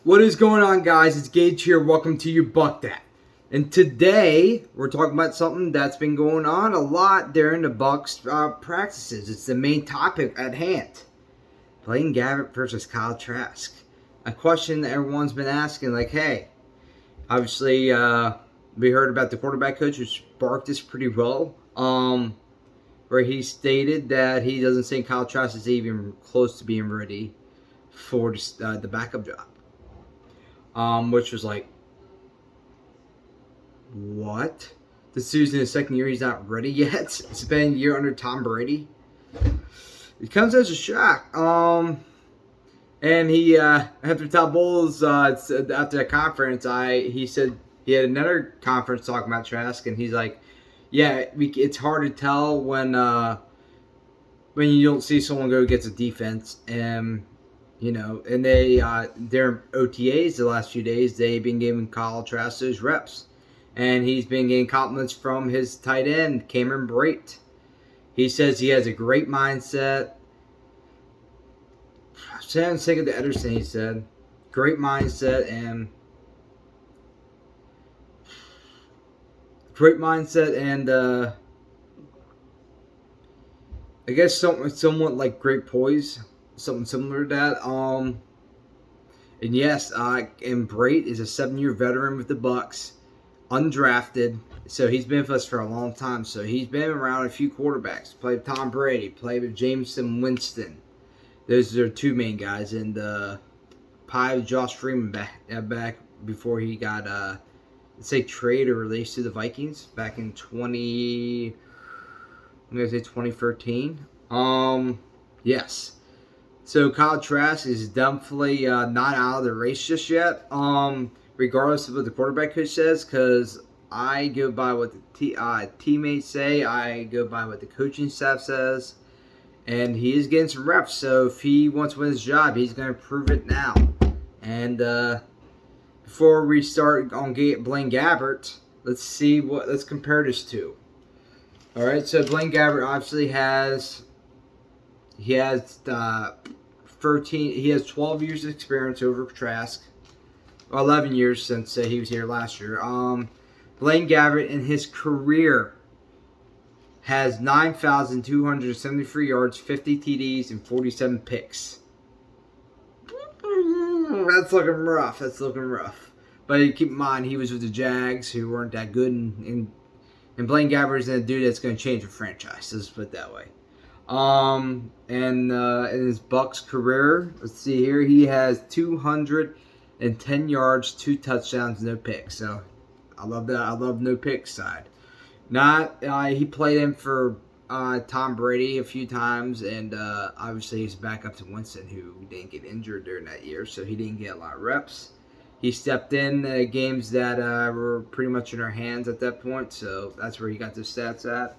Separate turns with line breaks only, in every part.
What is going on, guys? It's Gage here. Welcome to your Buck Dat. And today we're talking about something that's been going on a lot during the Bucks practices. It's the main topic at hand: Blaine Gabbert versus Kyle Trask. A question that everyone's been asking, like, hey, obviously we heard about the quarterback coach who sparked this pretty well, where he stated that he doesn't think Kyle Trask is even close to being ready for the backup job. Which was like, what? This dude's in his second year. He's not ready yet. It's been a year under Tom Brady. It comes as a shock. And he after Todd Bowles after that conference, he said he had another conference talking about Trask, and he's like, yeah, it's hard to tell when you don't see someone go against a defense. And and their OTAs the last few days, they've been giving Kyle Trask those reps. And he's been getting compliments from his tight end, Cameron Brate. He says he has a great mindset. I'm sick of the Ederson, he said. Great mindset and I guess somewhat like great poise. Something similar to that. And yes, and Brate is a 7-year veteran with the Bucks, undrafted. So he's been with us for a long time. So he's been around a few quarterbacks. Played with Tom Brady, played with Jameson Winston. Those are two main guys. And probably Josh Freeman back before he got let's say trade or released to the Vikings back in 2013. Yes. So Kyle Trask is definitely not out of the race just yet, regardless of what the quarterback coach says, because I go by what the teammates say, I go by what the coaching staff says, and he is getting some reps. So if he wants to win his job, he's going to prove it now. And before we start on Blaine Gabbert, let's compare this to. All right, so Blaine Gabbert obviously has 12 years of experience over Trask. 11 years since he was here last year. Blaine Gabbert in his career has 9,273 yards, 50 TDs, and 47 picks. That's looking rough. But keep in mind, he was with the Jags, who weren't that good, and Blaine Gabbert is a dude that's going to change the franchise. Let's put it that way. And in his Bucks career, let's see here, he has 210 yards, 2 touchdowns, no picks. So I love that. I love no picks side. He played in for Tom Brady a few times, and obviously he's back up to Winston, who didn't get injured during that year, so he didn't get a lot of reps. He stepped in games that were pretty much in our hands at that point, so that's where he got the stats at.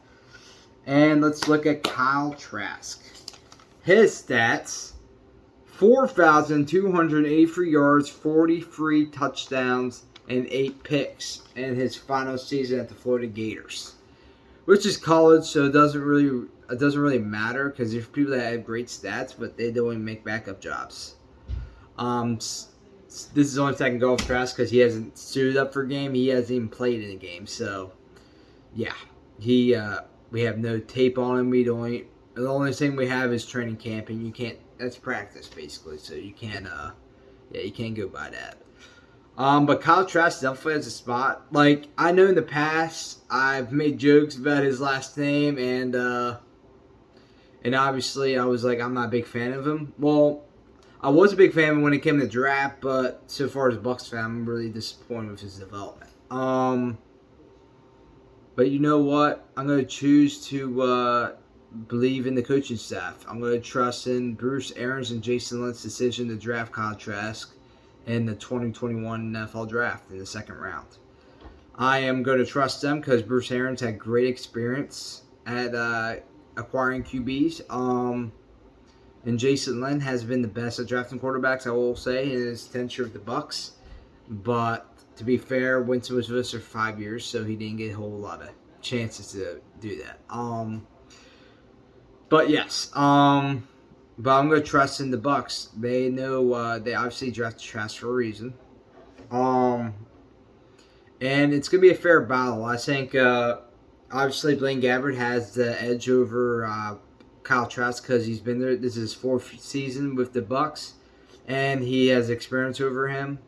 And let's look at Kyle Trask. His stats: 4,283 yards, 43 touchdowns, and 8 picks in his final season at the Florida Gators, which is college, so it doesn't really matter because there's people that have great stats, but they don't even make backup jobs. This is the only thing I can go with Trask because he hasn't suited up for a game. He hasn't even played in a game, so yeah, we have no tape on him. The only thing we have is training camp, and you can't. That's practice basically, so you can't. You can't go by that. But Kyle Trask definitely has a spot. Like, I know in the past I've made jokes about his last name, and obviously I was like, I'm not a big fan of him. Well, I was a big fan when it came to the draft, but so far as a Bucks fan, I'm really disappointed with his development. But you know what? I'm going to choose to believe in the coaching staff. I'm going to trust in Bruce Arians and Jason Licht's decision to draft Kyle Trask in the 2021 NFL Draft in the second round. I am going to trust them because Bruce Arians had great experience at acquiring QBs. And Jason Licht has been the best at drafting quarterbacks, I will say, in his tenure with the Bucks. But to be fair, Winston was with us for 5 years, so he didn't get a whole lot of chances to do that. But yes, But I'm going to trust in the Bucks. They know they obviously drafted Trask for a reason. Um, and it's going to be a fair battle. I think obviously Blaine Gabbert has the edge over Kyle Trask because he's been there. This is his fourth season with the Bucks, and he has experience over him.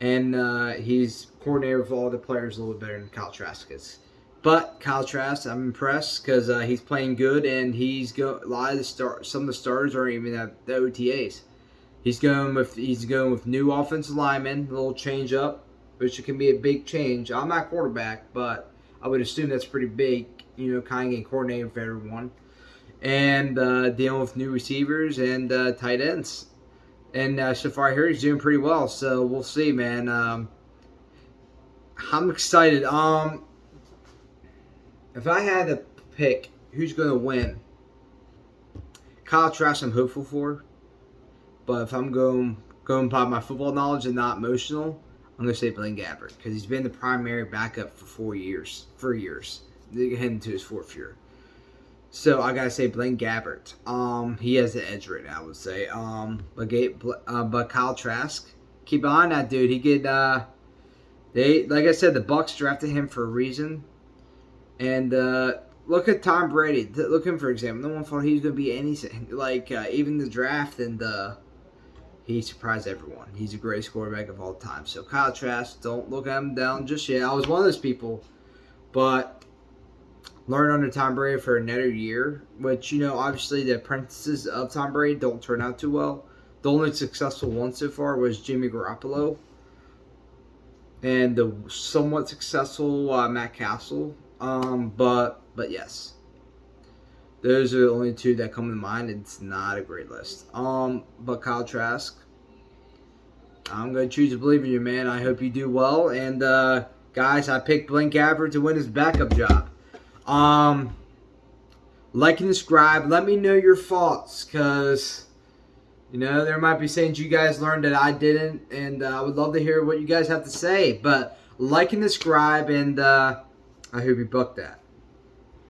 And he's coordinated with all the players a little bit better than Kyle Trask is. But Kyle Trask, I'm impressed because he's playing good, and a lot of some of the starters aren't even at the OTAs. He's going with new offensive linemen, a little change up, which can be a big change. I'm not quarterback, but I would assume that's pretty big. Kind of getting coordinated with everyone, and dealing with new receivers and tight ends. And so far here he's doing pretty well. So we'll see, man. I'm excited. If I had to pick who's going to win, Kyle Trask I'm hopeful for. But if I'm going by my football knowledge and not emotional, I'm going to say Blaine Gabbert because he's been the primary backup for 4 years. Heading to his fourth year. So I gotta say Blaine Gabbert. He has the edge right now, I would say. But Kyle Trask, keep an eye on that dude. He could. Like I said, the Bucks drafted him for a reason. And look at Tom Brady. Look at him for example. No one thought he was gonna be anything. Even the draft, and he surprised everyone. He's the greatest quarterback of all time. So Kyle Trask, don't look at him down just yet. I was one of those people, but. Learn under Tom Brady for another year, which, obviously the apprentices of Tom Brady don't turn out too well. The only successful one so far was Jimmy Garoppolo. And the somewhat successful Matt Castle. But yes. Those are the only two that come to mind. It's not a great list. But Kyle Trask, I'm going to choose to believe in you, man. I hope you do well. And, guys, I picked Blaine Gabbert to win his backup job. Like and subscribe. Let me know your thoughts, because there might be things you guys learned that I didn't, and I would love to hear what you guys have to say. But like and subscribe, and I hope you booked that.